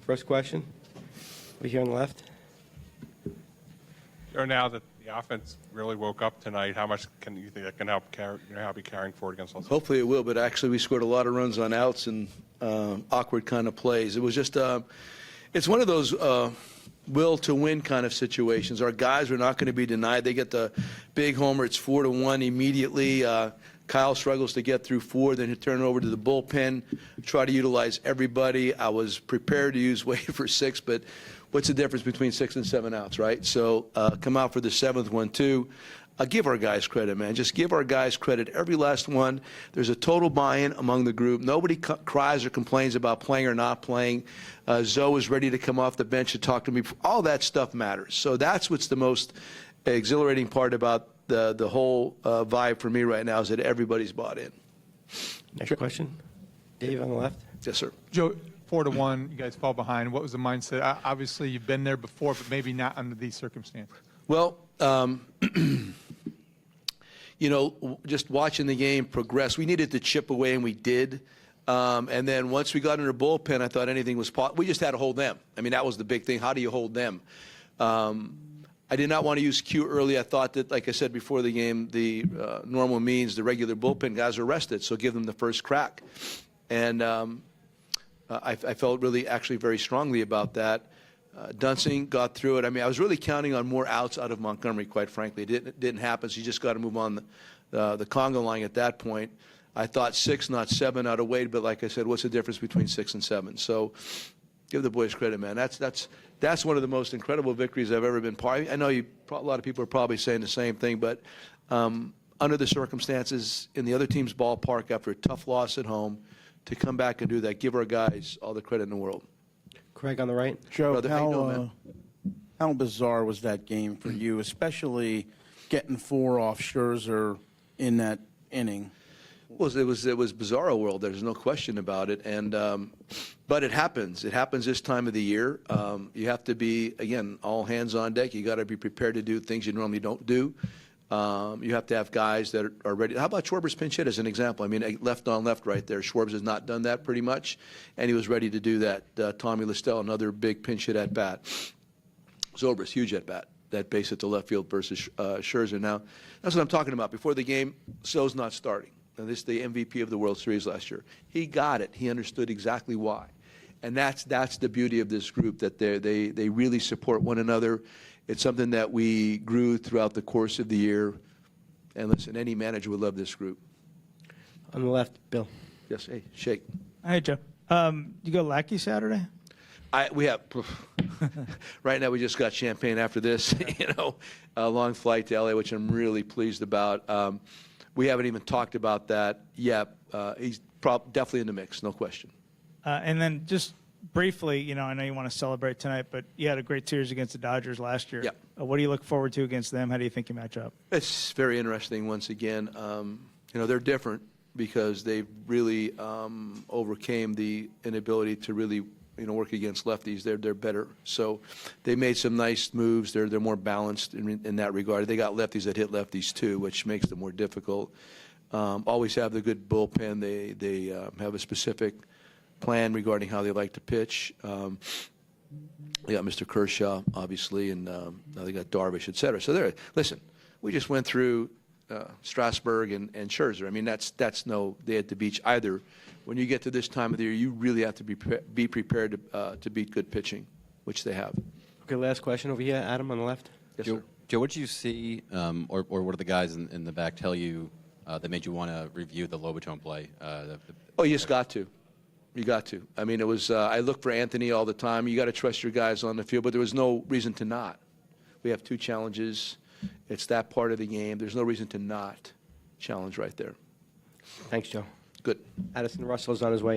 First question. Over here on the left. Or now that the offense really woke up tonight, how much can you think that can help you carrying forward against Los Angeles? Hopefully it will, but actually we scored a lot of runs on outs and awkward kind of plays. It was just, it's one of those will to win kind of situations. Our guys are not going to be denied. They get the big homer. It's 4-1 immediately. Kyle struggles to get through 4, then he turn it over to the bullpen, try to utilize everybody. I was prepared to use Wade for 6, but what's the difference between 6 and 7 outs, right? So come out for the 7th one, too. Give our guys credit, man. Just give our guys credit. Every last one. There's a total buy-in among the group. Nobody cries or complains about playing or not playing. Zoe is ready to come off the bench to talk to me. All that stuff matters. So that's what's the most exhilarating part about the whole vibe for me right now is that everybody's bought in. Next question. Dave on the left. Yes, sir. Joe, 4-1, you guys fall behind. What was the mindset? Obviously, you've been there before, but maybe not under these circumstances. Well, you know, just watching the game progress, we needed to chip away, and we did. And then once we got in our bullpen, I thought anything was possible. We just had to hold them. I mean, that was the big thing. How do you hold them? I did not want to use Q early. I thought that, like I said before the game, the normal means the regular bullpen guys are rested, so give them the first crack. And I felt really actually very strongly about that. Dunsing got through it. I mean, I was really counting on more outs out of Montgomery, quite frankly. It didn't happen, so you just got to move on the Congo line at that point. I thought 6, not 7 out of Wade, but like I said, what's the difference between 6 and 7? So give the boys credit, man. That's one of the most incredible victories I've ever been part of. I know a lot of people are probably saying the same thing, but under the circumstances in the other team's ballpark after a tough loss at home, to come back and do that, give our guys all the credit in the world. Craig on the right. Joe, Brother, how you doing, man? how bizarre was that game for you, especially getting 4 off Scherzer in that inning? Well, it was bizarro world. There's no question about it, and but it happens. It happens this time of the year. You have to be, again, all hands on deck. You got to be prepared to do things you normally don't do. You have to have guys that are ready. How about Schwarber's pinch hit as an example? I mean, left on left right there. Schwarber has not done that pretty much, and he was ready to do that. Tommy Listel, another big pinch hit at bat. Zobrist, huge at bat. That base hit to left field versus Scherzer. Now, that's what I'm talking about. Before the game, So's not starting. Now, this is the MVP of the World Series last year. He got it. He understood exactly why. And that's the beauty of this group, that they really support one another. It's something that we grew throughout the course of the year. And listen, any manager would love this group. On the left, Bill. Yes, hey, shake. Hey, Joe. You go Lackey Saturday? We have, right now we just got champagne after this, you know, a long flight to LA, which I'm really pleased about. We haven't even talked about that yet. He's definitely in the mix, no question. And then just briefly, you know, I know you want to celebrate tonight, but you had a great series against the Dodgers last year. Yep. What do you look forward to against them? How do you think you match up? It's very interesting once again. You know, they're different because they really overcame the inability to really, you know, work against lefties. They're better. So they made some nice moves. They're more balanced in that regard. They got lefties that hit lefties too, which makes them more difficult. Always have the good bullpen. They have a specific plan regarding how they like to pitch. They got Mr. Kershaw, obviously, and now they got Darvish, et cetera. So listen, we just went through Strasburg and Scherzer. I mean, that's no day at the beach either. When you get to this time of the year, you really have to be prepared to beat good pitching, which they have. Okay, last question over here. Adam on the left. Yes, sir. Joe, what did you see, or what did the guys in the back tell you that made you want to review the Lobaton play? Oh, you just got to. You got to. I mean, it was. I look for Anthony all the time. You got to trust your guys on the field, but there was no reason to not. We have 2 challenges. It's that part of the game. There's no reason to not challenge right there. Thanks, Joe. Good. Addison Russell's on his way.